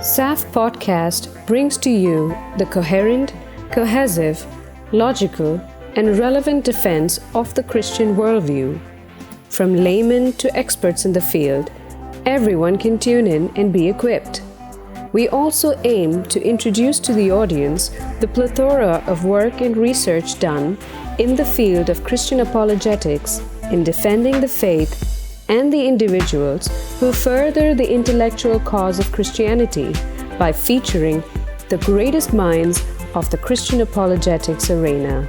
SAFT Podcast brings to you the coherent, cohesive, logical, and relevant defense of the Christian worldview. From laymen to experts in the field, everyone can tune in and be equipped. We also aim to introduce to the audience the plethora of work and research done in the field of Christian apologetics in defending the faith and the individuals who further the intellectual cause of Christianity by featuring the greatest minds of the Christian apologetics arena.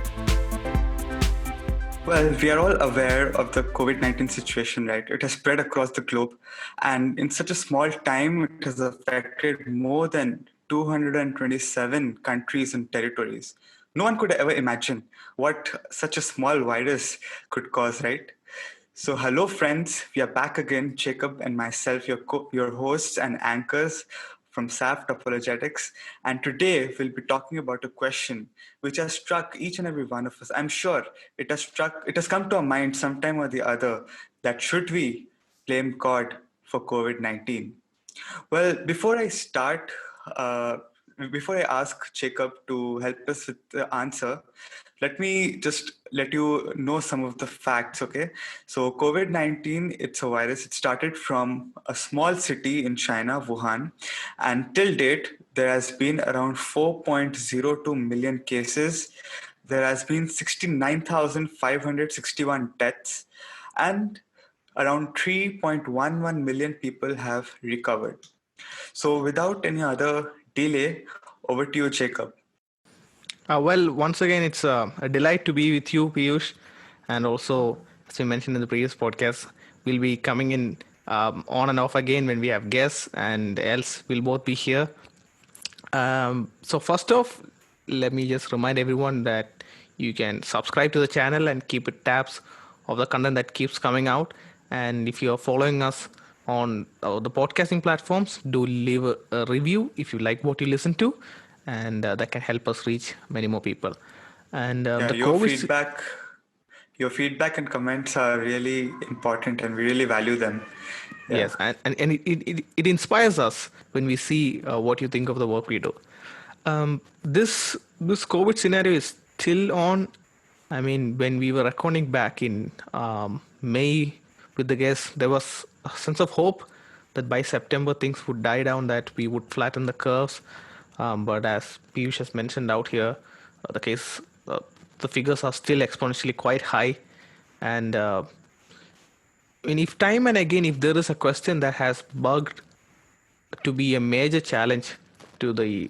Well, we are all aware of the COVID-19 situation, right? It has spread across the globe, and in such a small time, it has affected more than 227 countries and territories. No one could ever imagine what such a small virus could cause, right? So, hello, friends. We are back again, Jacob and myself, your hosts and anchors from SAFT Apologetics. And today we'll be talking about a question which has struck each and every one of us. I'm sure it has come to our mind sometime or the other that should we blame God for COVID-19? Well, before I ask Jacob to help us with the answer, let me just let you know some of the facts, okay? So COVID-19, it's a virus. It started from a small city in China, Wuhan, and till date, there has been around 4.02 million cases. There has been 69,561 deaths, and around 3.11 million people have recovered. So without any other delay, over to you, Jacob. Once again, it's a delight to be with you, Piyush. And also, as we mentioned in the previous podcast, we'll be coming in on and off again when we have guests, and else we'll both be here. So first off, let me just remind everyone that you can subscribe to the channel and keep it tabs of the content that keeps coming out. And if you are following us on the podcasting platforms, do leave a review if you like what you listen to, and that can help us reach many more people. And your feedback and comments are really important, and we really value them. Yeah. Yes, and it inspires us when we see what you think of the work we do. This COVID scenario is still on. I mean, when we were recording back in May with the guests, there was a sense of hope that by September things would die down, that we would flatten the curves. But as Piyush has mentioned out here, the figures are still exponentially quite high. And if time and again, if there is a question that has bugged to be a major challenge to the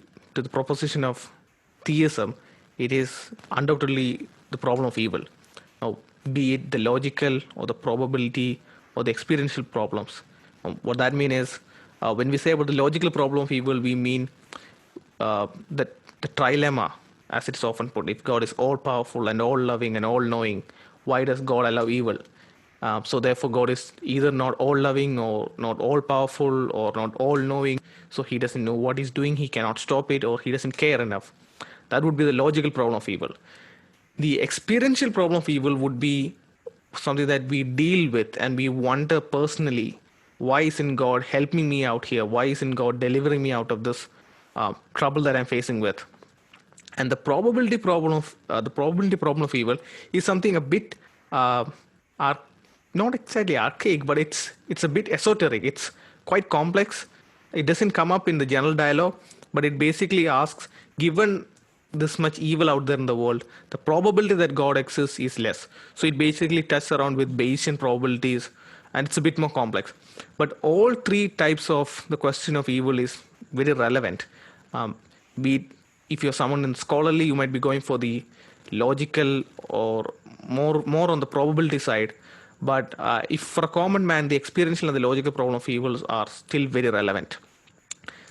proposition of theism, it is undoubtedly the problem of evil. Now, be it the logical or the probability or the experiential problems. What that means is, when we say about the logical problem of evil, we mean that the trilemma, as it's often put, if God is all-powerful and all-loving and all-knowing, why does God allow evil? So therefore, God is either not all-loving or not all-powerful or not all-knowing, so he doesn't know what he's doing, he cannot stop it, or he doesn't care enough. That would be the logical problem of evil. The experiential problem of evil would be something that we deal with and we wonder personally, why isn't God helping me out here? Why isn't God delivering me out of this trouble that I'm facing with? And the probability problem of evil is something a bit not exactly archaic, but it's a bit esoteric. It's quite complex. It doesn't come up in the general dialogue, but it basically asks, given this much evil out there in the world, the probability that God exists is less. So it basically touches around with Bayesian probabilities, and it's a bit more complex. But all three types of the question of evil is very relevant. If you're someone in scholarly, you might be going for the logical or more on the probability side. But if for a common man, the experiential and the logical problem of evils are still very relevant.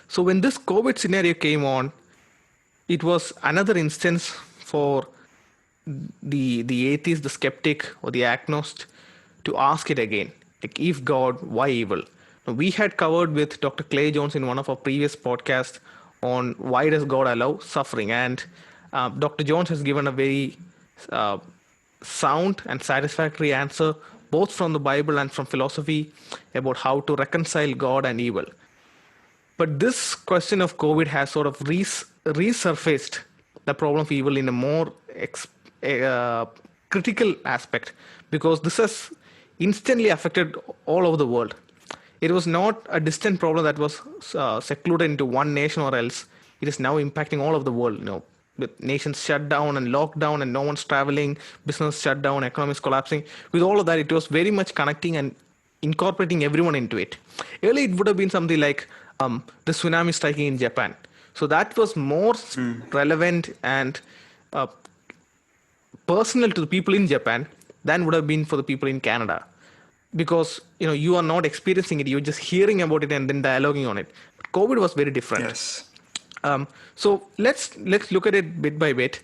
So when this COVID scenario came on, it was another instance for the atheist, the skeptic, or the agnostic to ask it again. Like, if God, why evil? Now, we had covered with Dr. Clay Jones in one of our previous podcasts on why does God allow suffering. And Dr. Jones has given a very sound and satisfactory answer, both from the Bible and from philosophy, about how to reconcile God and evil. But this question of COVID has sort of resurfaced the problem of evil in a more uh, critical aspect, because this has instantly affected all over the world. It was not a distant problem that was secluded into one nation or else. It is now impacting all over the world. With nations shut down and locked down and no one's traveling, business shut down, economies collapsing. With all of that, it was very much connecting and incorporating everyone into it. Earlier, it would have been something like the tsunami striking in Japan. So that was more relevant and uh, personal to the people in Japan than would have been for the people in Canada, because you are not experiencing it, you're just hearing about it and then dialoguing on it. But COVID was very different. Yes. So let's look at it bit by bit.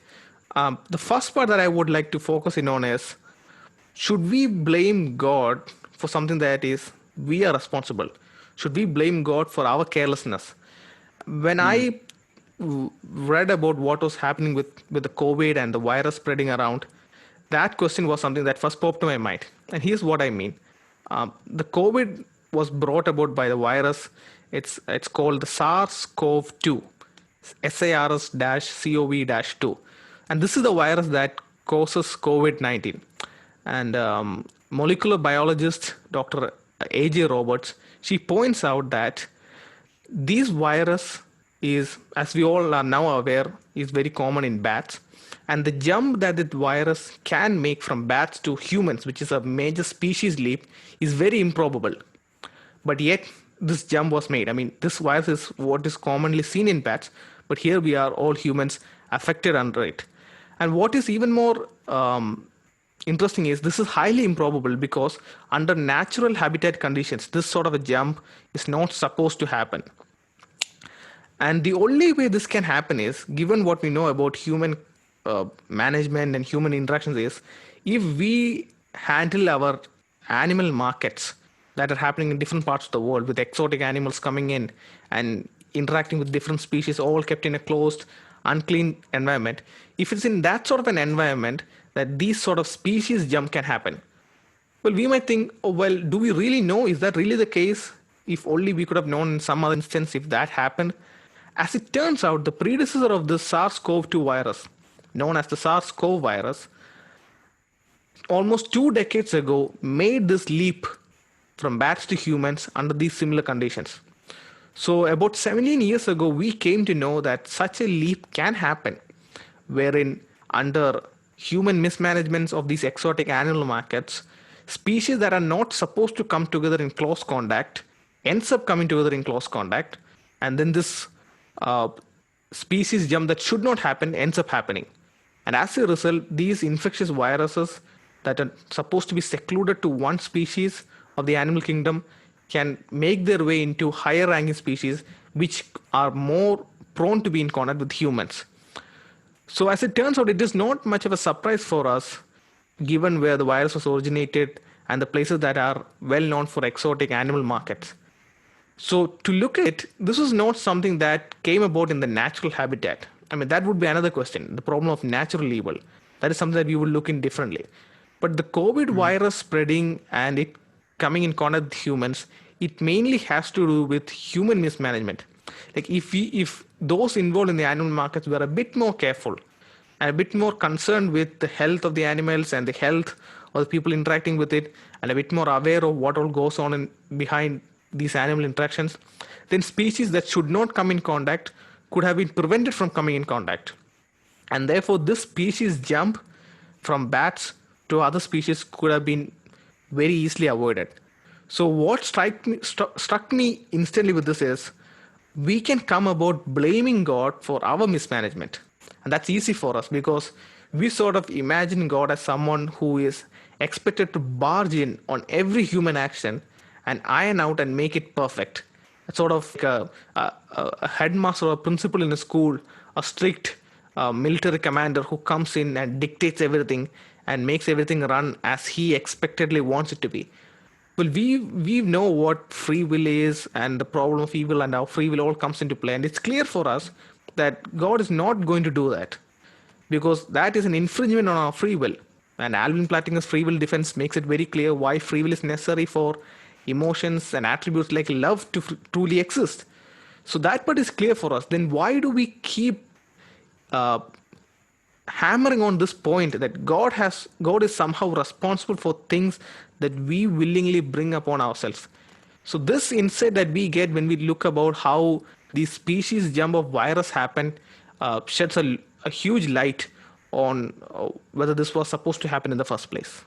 The first part that I would like to focus in on is, should we blame God for something that is we are responsible? Should we blame God for our carelessness? When I read about what was happening with the COVID and the virus spreading around, that question was something that first popped to my mind. And here's what I mean. The COVID was brought about by the virus. It's called the SARS-CoV-2, SARS-CoV-2. And this is the virus that causes COVID-19. And molecular biologist Dr. A.J. Roberts, she points out that this virus is, as we all are now aware, is very common in bats. And the jump that the virus can make from bats to humans, which is a major species leap, is very improbable. But yet, this jump was made. I mean, this virus is what is commonly seen in bats, but here we are all humans affected under it. And what is even more interesting is this is highly improbable, because under natural habitat conditions, this sort of a jump is not supposed to happen. And the only way this can happen is, given what we know about human management and human interactions, is if we handle our animal markets that are happening in different parts of the world, with exotic animals coming in and interacting with different species, all kept in a closed, unclean environment. If it's in that sort of an environment that these sort of species jump can happen, well, we might think, oh, well, do we really know? Is that really the case? If only we could have known in some other instance if that happened. As it turns out, the predecessor of the SARS-CoV-2 virus, known as the SARS-CoV virus, almost 2 decades ago made this leap from bats to humans under these similar conditions. So about 17 years ago, we came to know that such a leap can happen, wherein under human mismanagements of these exotic animal markets, species that are not supposed to come together in close contact ends up coming together in close contact, and then this species jump that should not happen ends up happening. And as a result, these infectious viruses that are supposed to be secluded to one species of the animal kingdom can make their way into higher ranking species, which are more prone to be in contact with humans. So as it turns out, it is not much of a surprise for us, given where the virus was originated and the places that are well known for exotic animal markets. So to look at it, this is not something that came about in the natural habitat. I mean, that would be another question, the problem of natural evil. That is something that we would look in differently. But the COVID virus spreading and it coming in contact with humans, it mainly has to do with human mismanagement. Like if those involved in the animal markets were a bit more careful and a bit more concerned with the health of the animals and the health of the people interacting with it, and a bit more aware of what all goes on behind these animal interactions, then species that should not come in contact could have been prevented from coming in contact. And therefore, this species jump from bats to other species could have been very easily avoided. So what struck me instantly with this is, we can come about blaming God for our mismanagement. And that's easy for us because we sort of imagine God as someone who is expected to barge in on every human action and iron out and make it perfect. It's sort of like a headmaster or a principal in a school, a strict military commander who comes in and dictates everything and makes everything run as he expectedly wants it to be. Well, we know what free will is and the problem of evil and how free will all comes into play. And it's clear for us that God is not going to do that, because that is an infringement on our free will. And Alvin Plantinga's free will defense makes it very clear why free will is necessary for emotions and attributes like love to truly exist. So that part is clear for us. Then why do we keep uh, hammering on this point that God is somehow responsible for things that we willingly bring upon ourselves? So this insight that we get when we look about how the species jump of virus happened sheds a huge light on whether this was supposed to happen in the first place.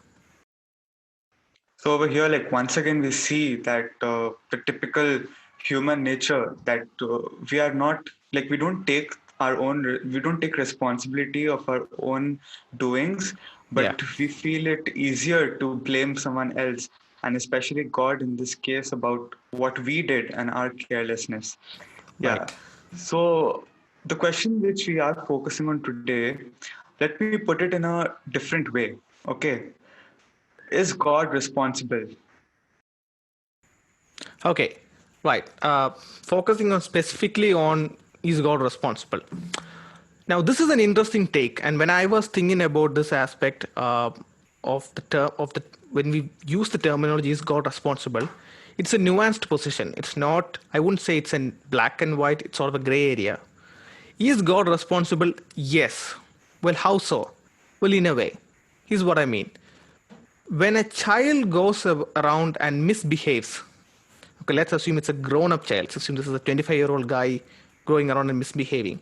So over here, like once again, we see that the typical human nature that we are not like we don't take responsibility of our own doings, Yeah, but we feel it easier to blame someone else, and especially God in this case about what we did and our carelessness. Yeah. right. So the question which we are focusing on today, let me put it in a different way. Okay. Is God responsible? Okay, right. Focusing on specifically on is God responsible? Now, this is an interesting take, and when I was thinking about this aspect of the term of the when we use the terminology "is God responsible," it's a nuanced position. It's not. I wouldn't say it's in black and white. It's sort of a gray area. Is God responsible? Yes. Well, how so? Well, in a way. Here's what I mean. When a child goes around and misbehaves, okay, let's assume it's a grown-up child. Let's assume this is a 25-year-old guy going around and misbehaving.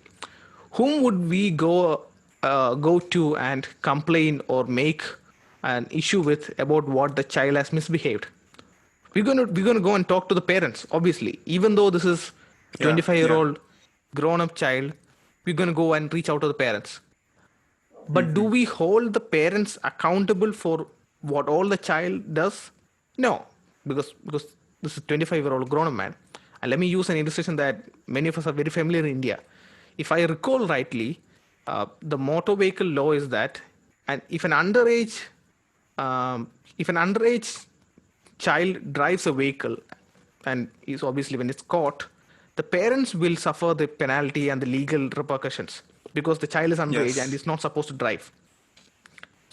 Whom would we go to and complain or make an issue with about what the child has misbehaved? We're gonna go and talk to the parents, obviously. Even though this is a Yeah, yeah. 25-year-old grown-up child, we're gonna go and reach out to the parents. But do Hmm. we hold the parents accountable for what all the child does? No, because this is a 25-year-old grown-up man. And let me use an illustration that many of us are very familiar in India. If I recall rightly, the motor vehicle law is that, and if an underage child drives a vehicle, and is obviously when it's caught, the parents will suffer the penalty and the legal repercussions because the child is underage and Yes. is not supposed to drive.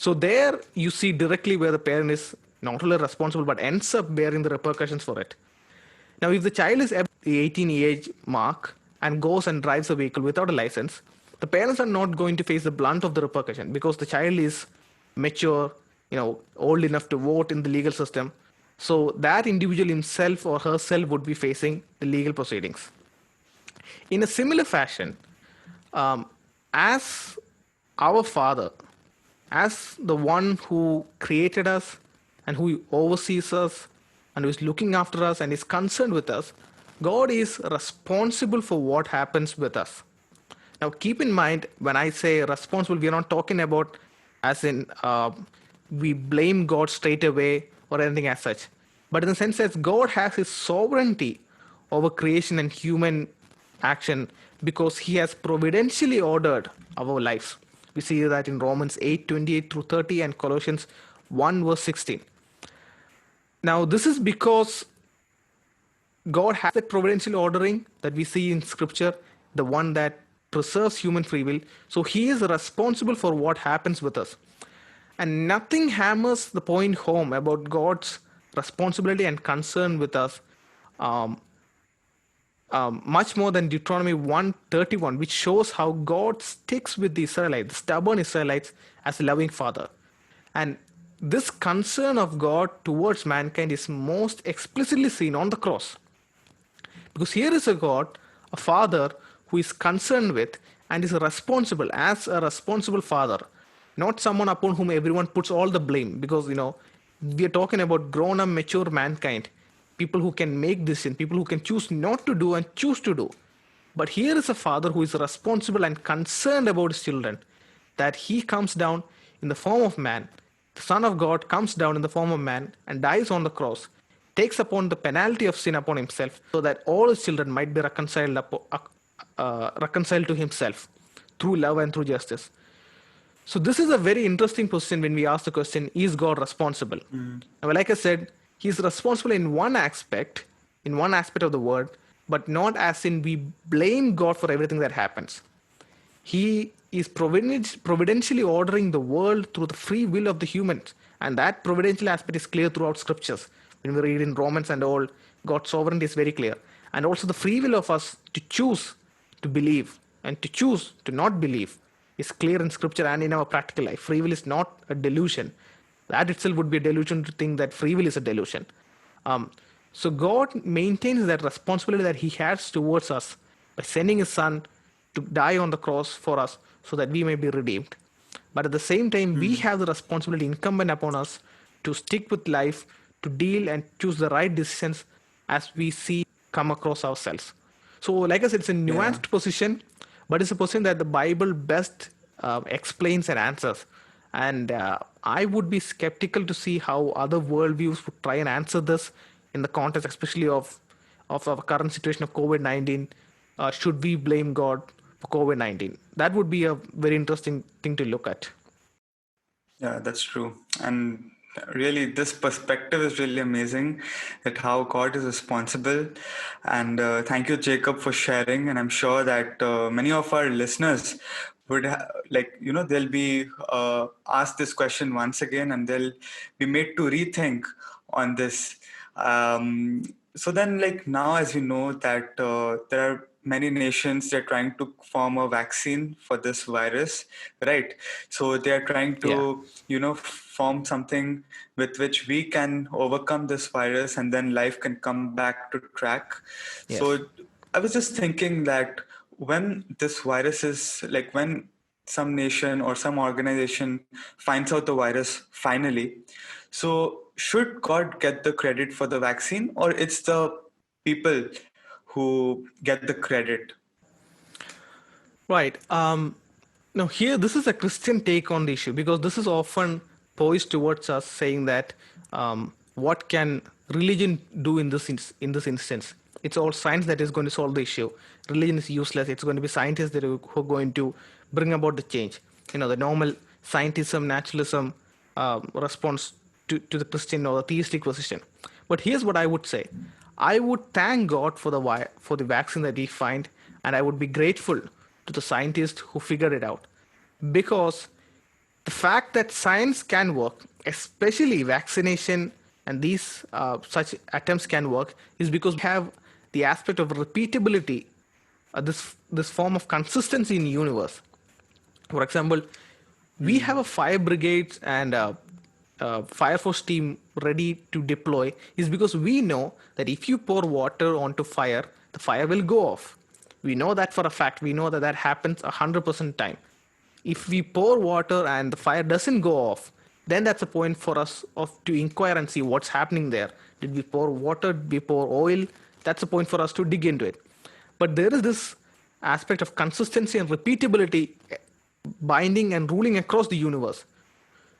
So there you see directly where the parent is not only responsible but ends up bearing the repercussions for it. Now, if the child is above the 18 age mark and goes and drives a vehicle without a license, the parents are not going to face the blunt of the repercussion because the child is mature, old enough to vote in the legal system. So that individual himself or herself would be facing the legal proceedings. In a similar fashion, um, as our Father, as the one who created us and who oversees us and who is looking after us and is concerned with us, God is responsible for what happens with us. Now, keep in mind, when I say responsible, we are not talking about as in we blame God straight away or anything as such. But in the sense that God has his sovereignty over creation and human action because he has providentially ordered our lives. We see that in Romans 8:28 through 30 and Colossians 1 verse 16. Now, this is because God has that providential ordering that we see in Scripture, the one that preserves human free will. So he is responsible for what happens with us. And nothing hammers the point home about God's responsibility and concern with us um, much more than Deuteronomy 1:31, which shows how God sticks with the Israelites, the stubborn Israelites, as a loving father. And this concern of God towards mankind is most explicitly seen on the cross. Because here is a God, a father, who is concerned with and is responsible as a responsible father, not someone upon whom everyone puts all the blame. Because, we are talking about grown up, mature mankind, people who can make decisions, people who can choose not to do and choose to do. But here is a father who is responsible and concerned about his children, that he comes down in the form of man. The Son of God comes down in the form of man and dies on the cross, takes upon the penalty of sin upon himself, so that all his children might be reconciled to himself through love and through justice. So this is a very interesting position when we ask the question, is God responsible? Mm. Well, like I said, he's responsible in one aspect of the word, but not as in we blame God for everything that happens. He is providentially ordering the world through the free will of the humans. And that providential aspect is clear throughout scriptures. When we read in Romans and all, God's sovereignty is very clear. and also the free will of us to choose to believe and to choose to not believe is clear in scripture and in our practical life. Free will is not a delusion. That itself would be a delusion to think that free will is a delusion. Um, so God maintains that responsibility that He has towards us by sending His Son to die on the cross for us so that we may be redeemed. But at the same time, we have the responsibility incumbent upon us to stick with life, to deal and choose the right decisions as we see come across ourselves. So, like I said, it's a Yeah. nuanced position, but it's a position that the Bible best explains and answers. And I would be skeptical to see how other worldviews would try and answer this in the context, especially of our current situation of COVID-19. Should we blame God for COVID-19? That would be a very interesting thing to look at. Yeah, that's true. And really, this perspective is really amazing at how God is responsible. And thank you, Jacob, for sharing. And I'm sure that many of our listeners would they'll be asked this question once again, and they'll be made to rethink on this. So then, like now, as we know that there are many nations, they're trying to form a vaccine for this virus, right? So they're trying Yeah. to, form something with which we can overcome this virus, and then life can come back to track. Yes. So I was just thinking that when this virus is like when some nation or some organization finds out the virus finally, so should God get the credit for the vaccine, or it's the people who get the credit? Right. Now, here, this is a Christian take on the issue because this is often poised towards us saying that what can religion do in in this instance? It's all science that is going to solve the issue. Religion is useless. It's going to be scientists who are going to bring about the change. The normal scientism, naturalism response to the Christian or the theistic position. But here's what I would say: I would thank God for the vaccine that we find, and I would be grateful to the scientists who figured it out, because the fact that science can work, especially vaccination and these such attempts can work, is because we have the aspect of repeatability, this form of consistency in the universe. For example, we have a fire brigades and fire force team ready to deploy is because we know that if you pour water onto fire, the fire will go off. We know that for a fact. We know that that happens 100% time. If we pour water and the fire doesn't go off, then that's a point for us to inquire and see what's happening there. Did we pour water? Did we pour oil? That's a point for us to dig into it. But there is this aspect of consistency and repeatability binding and ruling across the universe.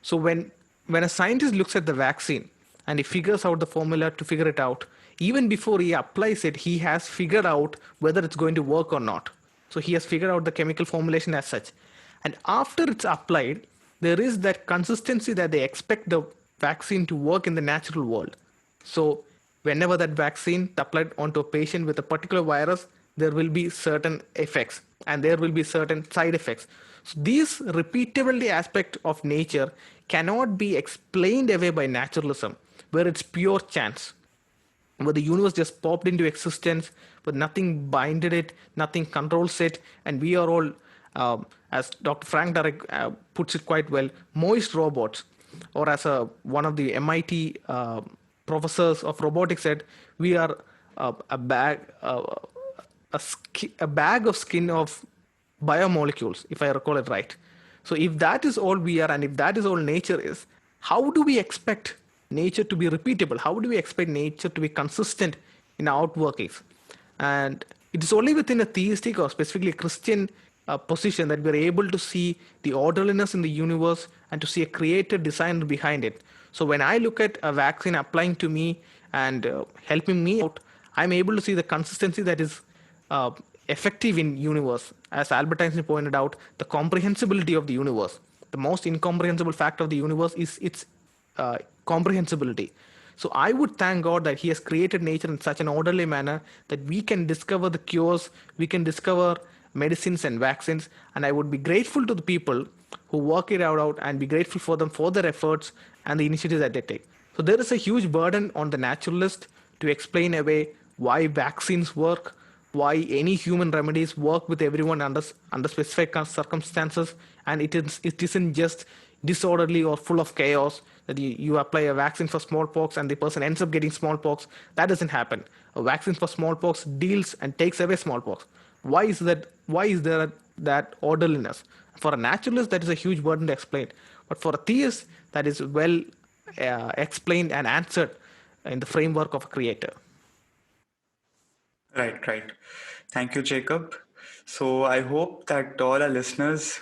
So when a scientist looks at the vaccine and he figures out the formula to figure it out, even before he applies it, he has figured out whether it's going to work or not. So he has figured out the chemical formulation as such. And after it's applied, there is that consistency that they expect the vaccine to work in the natural world. So whenever that vaccine is applied onto a patient with a particular virus, there will be certain effects and there will be certain side effects. So these repeatability aspect of nature cannot be explained away by naturalism, where it's pure chance, where the universe just popped into existence, but nothing binded it, nothing controls it, and we are all, as Dr. Frank Darek puts it quite well, moist robots, or as one of the MIT professors of robotics said, we are a bag, a bag of skin of biomolecules, if I recall it right. So if that is all we are, and if that is all nature is, how do we expect nature to be repeatable? How do we expect nature to be consistent in outworkings? And it is only within a theistic or specifically Christian position that we're able to see the orderliness in the universe and to see a creator designer behind it. So when I look at a vaccine applying to me and helping me out, I'm able to see the consistency that is uh, effective in universe. As Albert Einstein pointed out, the comprehensibility of the universe. The most incomprehensible fact of the universe is its comprehensibility. So I would thank God that He has created nature in such an orderly manner that we can discover the cures, we can discover medicines and vaccines, and I would be grateful to the people who work it out and be grateful for them for their efforts and the initiatives that they take. So there is a huge burden on the naturalist to explain away why vaccines work, why any human remedies work with everyone under specific circumstances, and it isn't just disorderly or full of chaos that you apply a vaccine for smallpox and the person ends up getting smallpox. That doesn't happen. A vaccine for smallpox deals and takes away smallpox. Why is that? Why is there that orderliness? For a naturalist, that is a huge burden to explain. But for a theist, that is well explained and answered in the framework of a creator. Right, right. Thank you, Jacob. So I hope that all our listeners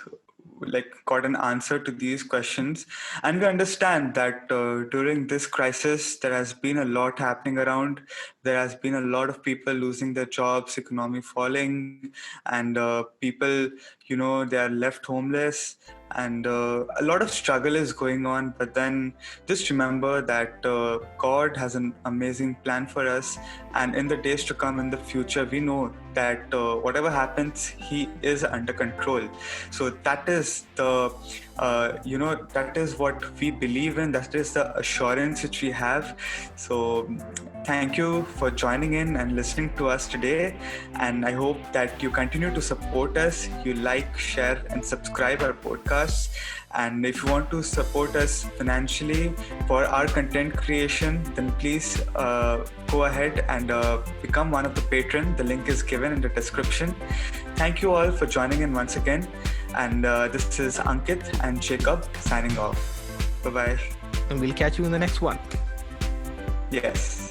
got an answer to these questions, and we understand that during this crisis there has been a lot happening around. There has been a lot of people losing their jobs, economy falling, and people, they are left homeless, and a lot of struggle is going on. But then just remember that God has an amazing plan for us, and in the days to come, in the future, we know that whatever happens, He is under control. So that is the that is what we believe in. That is the assurance which we have. So thank you for joining in and listening to us today, and I hope that you continue to support us. You like, share, and subscribe our podcasts. And if you want to support us financially for our content creation, then please go ahead and become one of the patrons. The link is given in the description. Thank you all for joining in once again. And this is Ankit and Jacob signing off. Bye-bye. And we'll catch you in the next one. Yes.